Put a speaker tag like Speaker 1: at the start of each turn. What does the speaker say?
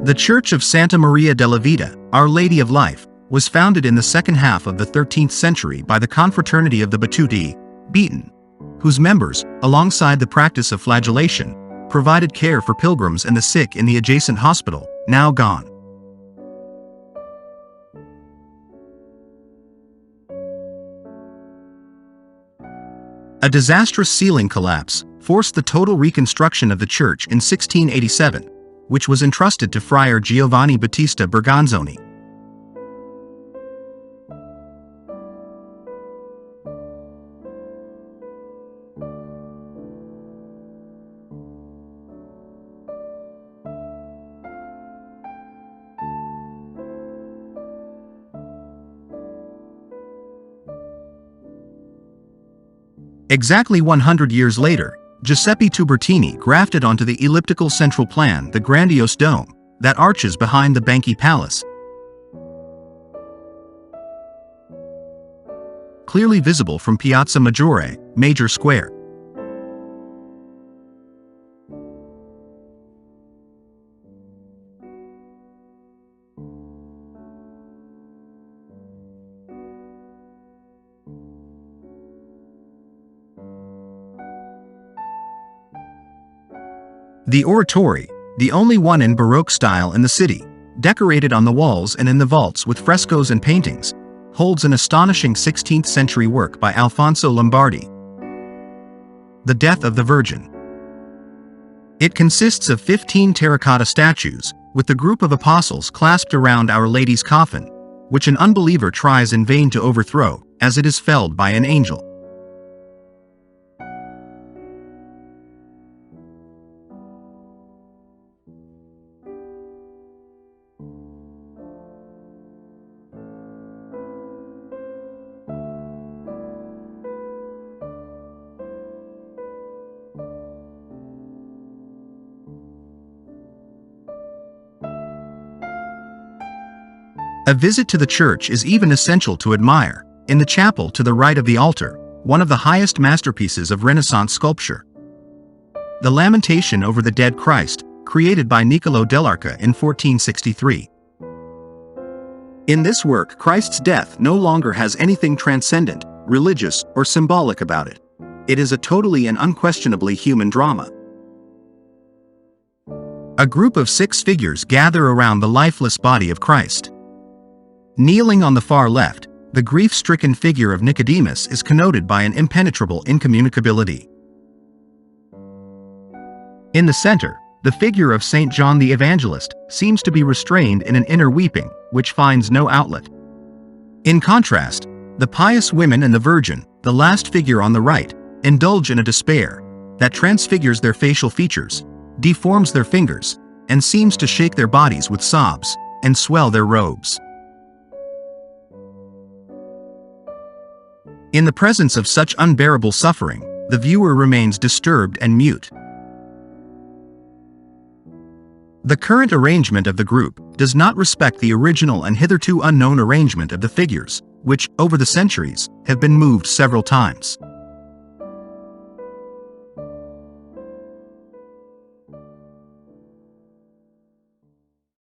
Speaker 1: The Church of Santa Maria della Vita, Our Lady of Life, was founded in the second half of the 13th century by the Confraternity of the Battuti, Beaten, whose members, alongside the practice of flagellation, provided care for pilgrims and the sick in the adjacent hospital, now gone. A disastrous ceiling collapse forced the total reconstruction of the church in 1687, which was entrusted to Friar Giovanni Battista Berganzoni. Exactly 100 years later, Giuseppe Tubertini grafted onto the elliptical central plan the grandiose dome that arches behind the Banchi Palace, clearly visible from Piazza Maggiore, Major Square. The oratory, the only one in Baroque style in the city, decorated on the walls and in the vaults with frescoes and paintings, holds an astonishing 16th century work by Alfonso Lombardi, The Death of the Virgin. It consists of 15 terracotta statues, with the group of apostles clasped around Our Lady's coffin, which an unbeliever tries in vain to overthrow, as it is felled by an angel. A visit to the church is even essential to admire, in the chapel to the right of the altar, one of the highest masterpieces of Renaissance sculpture. The Lamentation over the Dead Christ, created by Niccolò dell'Arca in 1463. In this work, Christ's death no longer has anything transcendent, religious, or symbolic about it. It is a totally and unquestionably human drama. A group of 6 figures gather around the lifeless body of Christ. Kneeling on the far left, the grief-stricken figure of Nicodemus is connoted by an impenetrable incommunicability. In the center, the figure of St. John the Evangelist seems to be restrained in an inner weeping, which finds no outlet. In contrast, the pious women and the Virgin, the last figure on the right, indulge in a despair that transfigures their facial features, deforms their fingers, and seems to shake their bodies with sobs, and swell their robes. In the presence of such unbearable suffering, the viewer remains disturbed and mute. The current arrangement of the group does not respect the original and hitherto unknown arrangement of the figures, which, over the centuries, have been moved several times.